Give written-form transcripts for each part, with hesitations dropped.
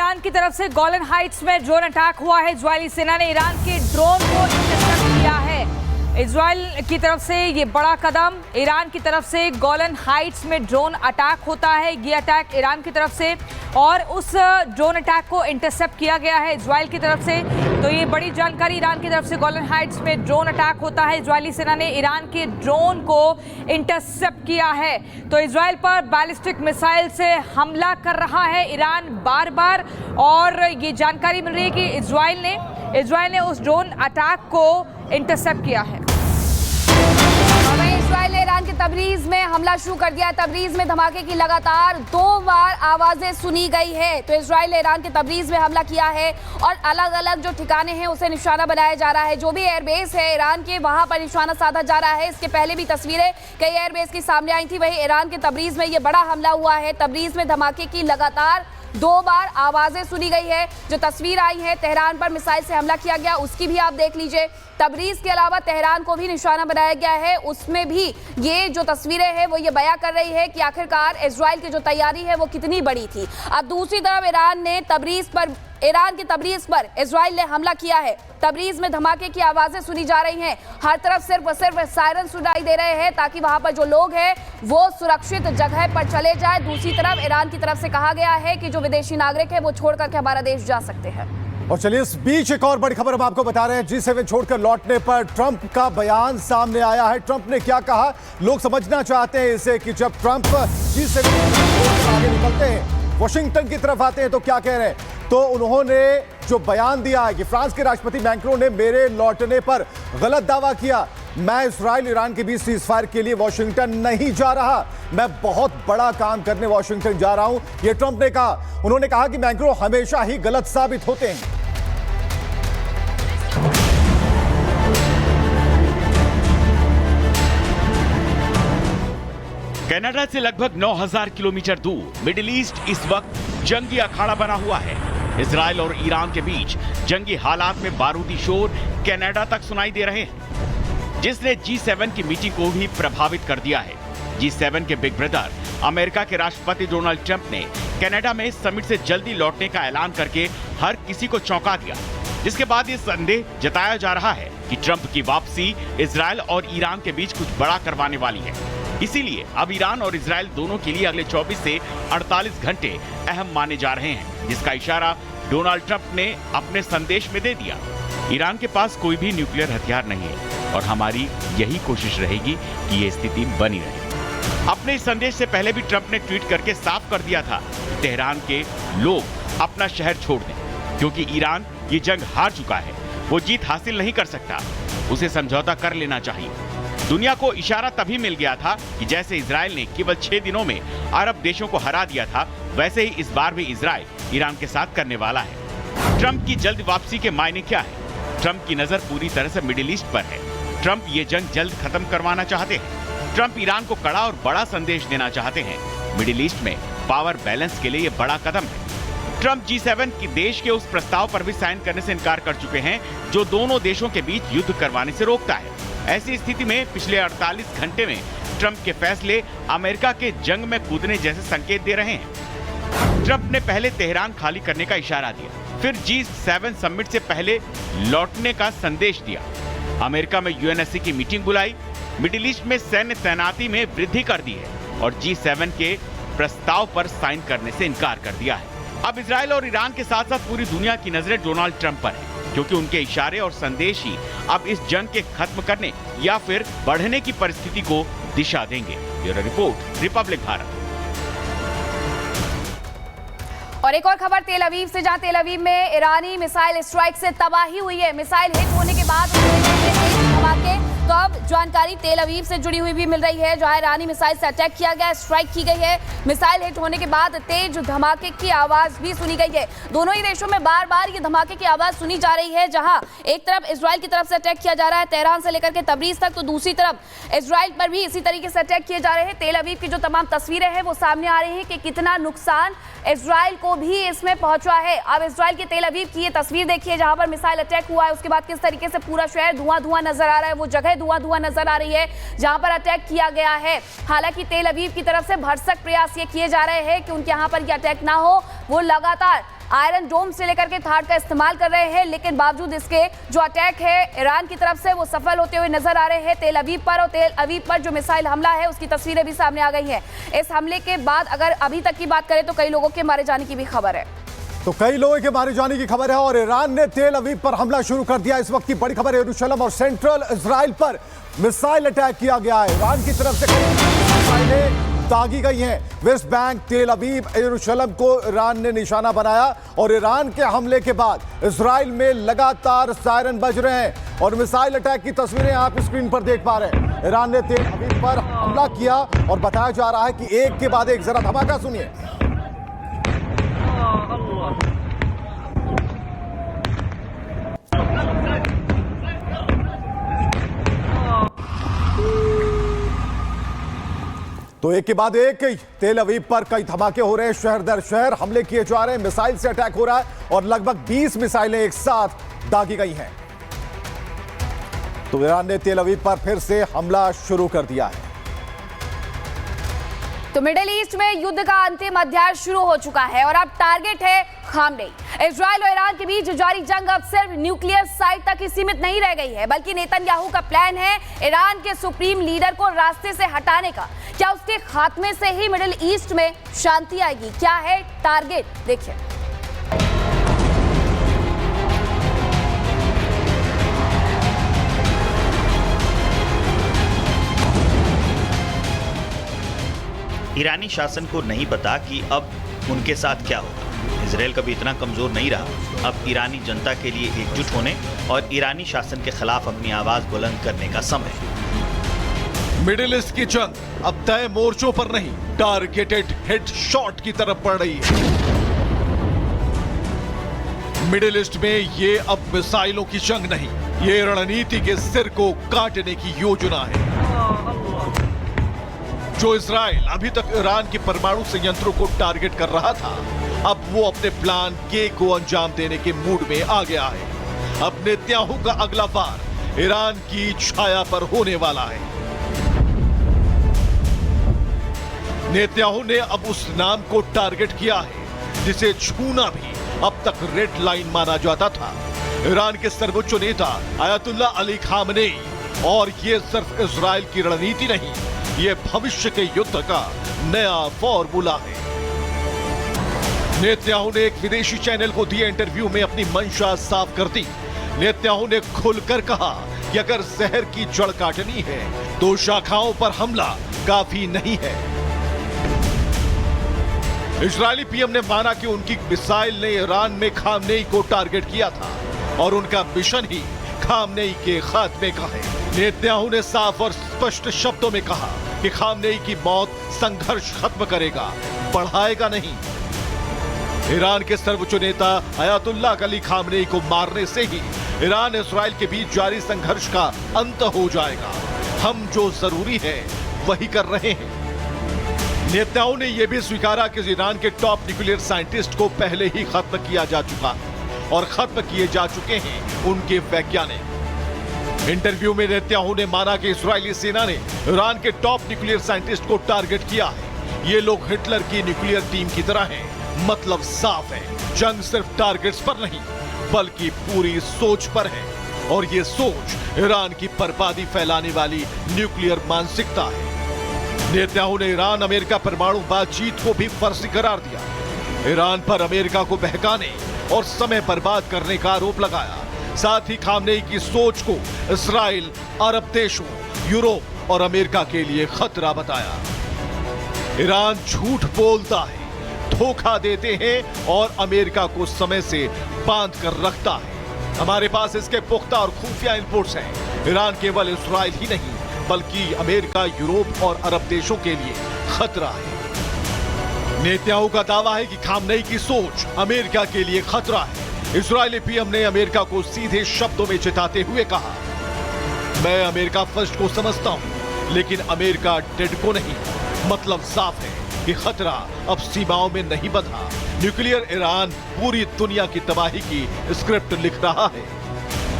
Iran की तरफ से गोलन हाइट्स में ड्रोन अटैक हुआ है। इजरायली सेना ने ईरान के ड्रोन को इंटरसेप्ट किया है। इजरायल की तरफ से ये बड़ा कदम, ईरान की तरफ से गोलन हाइट्स में ड्रोन अटैक होता है। ये अटैक ईरान की तरफ से और उस ड्रोन अटैक को इंटरसेप्ट किया गया है इजरायल की तरफ से। तो ये बड़ी जानकारी, ईरान की तरफ से गोलन हाइट्स में ड्रोन अटैक होता है। इजरायली सेना ने ईरान के ड्रोन को इंटरसेप्ट किया है। तो इजरायल पर बैलिस्टिक मिसाइल से हमला कर रहा है ईरान बार बार, और ये जानकारी मिल रही है कि इजरायल ने उस ड्रोन अटैक को इंटरसेप्ट किया है। इजरायल ने ईरान के तबरीज में हमला शुरू कर दिया। तबरीज में धमाके की लगातार 2 बार आवाजें सुनी गई है। तो इजरायल ने ईरान के तबरीज में हमला किया है और अलग अलग जो ठिकाने हैं उसे निशाना बनाया जा रहा है। जो भी एयरबेस है ईरान के, वहां पर निशाना साधा जा रहा है। इसके पहले भी तस्वीरें कई एयरबेस की सामने आई थी। वही ईरान के तबरीज में ये बड़ा हमला हुआ है। तबरीज में धमाके की लगातार 2 बार आवाजें सुनी गई है। जो तस्वीर आई है तेहरान पर मिसाइल से हमला किया गया, उसकी भी आप देख लीजिए। तबरीज के अलावा तेहरान को भी निशाना बनाया गया है, उसमें भी ये जो तस्वीरें हैं वो ये बयां कर रही है कि आखिरकार इजरायल की जो तैयारी है वो कितनी बड़ी थी। अब दूसरी तरफ ईरान की तबरीज पर इजरायल ने हमला किया है। तबरीज में धमाके की आवाजें सुनी जा रही हैं। हर तरफ सिर्फ सायरन सुनाई दे रहे हैं ताकि वहां पर जो लोग हैं वो सुरक्षित जगह पर चले जाए। दूसरी तरफ ईरान की तरफ से कहा गया है कि जो विदेशी नागरिक है वो छोड़ करके हमारा देश जा सकते हैं। और चलिए इस बीच एक और बड़ी खबर हम आपको बता रहे हैं। G7 छोड़कर लौटने पर ट्रंप का बयान सामने आया है। ट्रंप ने क्या कहा, लोग समझना चाहते हैं इसे कि जब ट्रंप G7 छोड़कर आगे निकलते हैं, वॉशिंगटन की तरफ आते हैं तो क्या कह रहे हैं। तो उन्होंने जो बयान दिया है कि फ्रांस के राष्ट्रपति मैक्रोन ने मेरे लौटने पर गलत दावा किया। मैं इजराइल ईरान के बीच सीजफायर के लिए वॉशिंगटन नहीं जा रहा, मैं बहुत बड़ा काम करने वॉशिंगटन जा रहा हूं, यह ट्रंप ने कहा। उन्होंने कहा कि मैक्रोन हमेशा ही गलत साबित होते हैं। कनाडा से लगभग 9000 किलोमीटर दूर मिडिल ईस्ट इस वक्त जंगी अखाड़ा बना हुआ है। इजराइल और ईरान के बीच जंगी हालात में बारूदी शोर कनाडा तक सुनाई दे रहे हैं, जिसने G7 की मीटिंग को भी प्रभावित कर दिया है। G7 के बिग ब्रदर अमेरिका के राष्ट्रपति डोनाल्ड ट्रंप ने कनाडा में समिट से जल्दी लौटने का ऐलान करके हर किसी को चौंका दिया, जिसके बाद ये संदेह जताया जा रहा है कि ट्रंप की वापसी इजराइल और ईरान के बीच कुछ बड़ा करवाने वाली है। इसीलिए अब ईरान और इजराइल दोनों के लिए अगले 24 से 48 घंटे अहम माने जा रहे हैं, जिसका इशारा डोनाल्ड ट्रंप ने अपने संदेश में दे दिया। ईरान के पास कोई भी न्यूक्लियर हथियार नहीं है और हमारी यही कोशिश रहेगी कि ये स्थिति बनी रहे। अपने इस संदेश से पहले भी ट्रंप ने ट्वीट करके साफ कर दिया था कि तेहरान के लोग अपना शहर छोड़ दें, क्योंकि ईरान ये जंग हार चुका है, वो जीत हासिल नहीं कर सकता, उसे समझौता कर लेना चाहिए। दुनिया को इशारा तभी मिल गया था कि जैसे इजराइल ने केवल 6 दिनों में अरब देशों को हरा दिया था, वैसे ही इस बार भी इजराइल ईरान के साथ करने वाला है। ट्रंप की जल्द वापसी के मायने क्या है? ट्रंप की नजर पूरी तरह से मिडिल ईस्ट पर है। ट्रंप ये जंग जल्द खत्म करवाना चाहते हैं। ट्रंप ईरान को कड़ा और बड़ा संदेश देना चाहते हैं। मिडिल ईस्ट में पावर बैलेंस के लिए ये बड़ा कदम है। ट्रंप G7 के देश के उस प्रस्ताव पर भी साइन करने से इनकार कर चुके हैं जो दोनों देशों के बीच युद्ध करवाने से रोकता है। ऐसी स्थिति में पिछले 48 घंटे में ट्रंप के फैसले अमेरिका के जंग में कूदने जैसे संकेत दे रहे हैं। ट्रंप ने पहले तेहरान खाली करने का इशारा दिया, फिर G7 समिट से पहले लौटने का संदेश दिया। अमेरिका में UNSC की मीटिंग बुलाई, मिडिल ईस्ट में सैन्य तैनाती में वृद्धि कर दी है और G7 के प्रस्ताव पर साइन करने से इनकार कर दिया है। अब इजराइल और ईरान के साथ साथ पूरी दुनिया की नजरें डोनाल्ड ट्रंप पर है, क्योंकि उनके इशारे और संदेश ही अब इस जंग के खत्म करने या फिर बढ़ने की परिस्थिति को दिशा देंगे। Bureau report, Republic Bharat. और एक और खबर तेल अवीव से, जहां तेल अवीव में ईरानी मिसाइल स्ट्राइक से तबाही हुई है। मिसाइल हिट होने के बाद धमाके। तो अब जानकारी तेल अवीव से जुड़ी हुई भी मिल रही है, जहां ईरानी मिसाइल से अटैक किया गया, स्ट्राइक की गई है। मिसाइल हिट होने के बाद तेज धमाके की आवाज भी सुनी गई है। दोनों ही देशों में बार बार ये धमाके की आवाज सुनी जा रही है, जहां एक तरफ इजराइल की तरफ से अटैक किया जा रहा है तेहरान से लेकर के तबरीज तक, तो दूसरी तरफ इजराइल पर भी इसी तरीके से अटैक किए जा रहे हैं। तेल अवीव की जो तमाम तस्वीरें हैं वो सामने आ रही है कि कितना नुकसान इजराइल को भी इसमें पहुंचा है। अब इजराइल के तेल अवीव की ये तस्वीर देखिए, जहां पर मिसाइल अटैक हुआ है, उसके बाद किस तरीके से पूरा शहर धुआं नजर आ रहा है, वो जगह धुआं नजर आ रही है जहां पर अटैक किया गया है। हालांकि तेल अवीव की तरफ से भरसक प्रयास ये किए जा रहे हैं कि उनके यहां पर ये अटैक ना हो। वो लगातार आयरन डोम से लेकर के थाड का इस्तेमाल कर रहे हैं, लेकिन बावजूद इसके जो अटैक है ईरान की तरफ से वो सफल होते हुए नजर आ रहे हैं। तेल अवीव पर और तेल अवीव पर जो मिसाइल हमला है उसकी तस्वीरें भी सामने आ गई हैं। इस हमले के बाद अगर अभी तक की बात करें तो कई लोगों के मारे जाने की भी खबर है। तो कई लोगों के मारे जाने की खबर है और ईरान ने तेल अवीव पर हमला शुरू कर दिया। इस वक्त की बड़ी खबर, यरूशलेम और सेंट्रल इजराइल पर मिसाइल अटैक किया गया है। ईरान की तरफ से कई मिसाइलें दागी गई हैं। वेस्ट बैंक, तेल अवीव, यरूशलेम को ईरान ने निशाना बनाया और ईरान के हमले के बाद इजराइल में लगातार सायरन बज रहे हैं और मिसाइल अटैक की तस्वीरें आप स्क्रीन पर देख पा रहे हैं। ईरान ने तेल अवीव पर हमला किया और बताया जा रहा है कि एक के बाद एक, जरा धमाका सुनिए। तो एक के बाद एक तेल अवीव पर कई धमाके हो रहे हैं। शहर दर शहर हमले किए जा रहे हैं, मिसाइल से अटैक हो रहा है और लगभग 20 मिसाइलें एक साथ दागी गई हैं। तो ईरान ने तेल अवीव पर फिर से हमला शुरू कर दिया है। तो मिडिल ईस्ट में युद्ध का अंतिम अध्याय शुरू हो चुका है और अब टारगेट है खामनेई। इजराइल और ईरान के बीच जारी जंग अब सिर्फ न्यूक्लियर साइट तक ही सीमित नहीं रह गई है, बल्कि नेतन्याहू का प्लान है ईरान के सुप्रीम लीडर को रास्ते से हटाने का। क्या उसके खात्मे से ही मिडिल ईस्ट में शांति आएगी? क्या है टारगेट, देखिए। ईरानी शासन को नहीं पता कि अब उनके साथ क्या होगा। इजराइल कभी इतना कमजोर नहीं रहा। अब ईरानी जनता के लिए एकजुट होने और ईरानी शासन के खिलाफ अपनी आवाज बुलंद करने का समय है। मिडिल ईस्ट की जंग अब तय मोर्चों पर नहीं, टारगेटेड हेडशॉट की तरफ बढ़ रही है। मिडिल ईस्ट में ये अब मिसाइलों की जंग नहीं, ये रणनीति के सिर को काटने की योजना है। जो इजराइल अभी तक ईरान के परमाणु संयंत्रों को टारगेट कर रहा था, अब वो अपने प्लान के को अंजाम देने के मूड में आ गया है। अब नेतन्याहू का अगला वार ईरान की छाया पर होने वाला है। नेतन्याहू ने अब उस नाम को टारगेट किया है जिसे छूना भी अब तक रेड लाइन माना जाता था। ईरान के सर्वोच्च नेता आयतुल्ला अली खामनेई। और ये सिर्फ इजराइल की रणनीति नहीं, ये भविष्य के युद्ध का नया फॉर्मूला है। नेतन्याहू ने एक विदेशी चैनल को दिए इंटरव्यू में अपनी मंशा साफ कर दी। नेतन्याहू ने खुलकर कहा कि अगर जहर की जड़ काटनी है तो शाखाओं पर हमला काफी नहीं है। इजरायली पीएम ने माना कि उनकी मिसाइल ने ईरान में खामनेई को टारगेट किया था और उनका मिशन ही खामनेई के खात्मे का है। नेतन्याहू ने साफ और स्पष्ट शब्दों में कहा कि खामनेई की मौत संघर्ष खत्म करेगा, बढ़ाएगा नहीं। ईरान के सर्वोच्च नेता आयतुल्ला अली खामनेई को मारने से ही ईरान इस्राइल के बीच जारी संघर्ष का अंत हो जाएगा। हम जो जरूरी है वही कर रहे हैं। नेतन्याहू ने यह भी स्वीकारा कि ईरान के टॉप न्यूक्लियर साइंटिस्ट को पहले ही खत्म किया जा चुका और खत्म किए जा चुके हैं उनके वैज्ञानिक। इंटरव्यू में नेतन्याहू ने माना कि इस्राएली सेना ने ईरान के टॉप न्यूक्लियर साइंटिस्ट को टारगेट किया है। ये लोग हिटलर की न्यूक्लियर टीम की तरह हैं। मतलब साफ है, जंग सिर्फ टारगेट्स पर नहीं बल्कि पूरी सोच पर है और ये सोच ईरान की बर्बादी फैलाने वाली न्यूक्लियर मानसिकता है। नेतन्याहू ने ईरान अमेरिका परमाणु बातचीत को भी फर्जी करार दिया। ईरान पर अमेरिका को बहकाने और समय बर्बाद करने का आरोप लगाया। साथ ही खामनेई की सोच को इस्राइल, अरब देशों, यूरोप और अमेरिका के लिए खतरा बताया। ईरान झूठ बोलता है, धोखा देते हैं और अमेरिका को समय से बांध कर रखता है। हमारे पास इसके पुख्ता और खुफिया इनपुट्स हैं। ईरान केवल इस्राइल ही नहीं बल्कि अमेरिका, यूरोप और अरब देशों के लिए खतरा है। नेतन्याहू का दावा है कि खामनेई की सोच अमेरिका के लिए खतरा है। इस्राएली पीएम ने अमेरिका को सीधे शब्दों में चिताते हुए कहा, मैं अमेरिका फर्स्ट को समझता हूं लेकिन अमेरिका डेड को नहीं। मतलब साफ है कि खतरा अब सीमाओं में नहीं बंधा। न्यूक्लियर ईरान पूरी दुनिया की तबाही की स्क्रिप्ट लिख रहा है।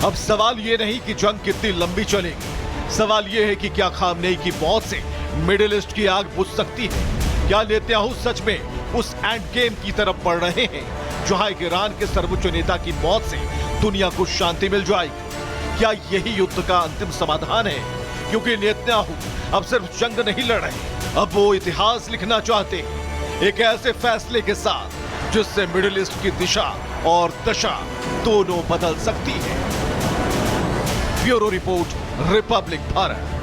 अब सवाल ये नहीं कि जंग कितनी लंबी चलेगी, सवाल ये है कि क्या खामनेई की मौत से मिडिल ईस्ट की आग बुझ सकती है? क्या नेतन्याहू सच में उस एंड गेम की तरफ बढ़ रहे हैं जहां एक ईरान के सर्वोच्च नेता की मौत से दुनिया को शांति मिल जाएगी। क्या यही युद्ध का अंतिम समाधान है? क्योंकि नेतन्याहू अब सिर्फ जंग नहीं लड़ रहे, अब वो इतिहास लिखना चाहते हैं, एक ऐसे फैसले के साथ जिससे मिडिल ईस्ट की दिशा और दशा दोनों बदल सकती है। Bureau report, Republic Bharat.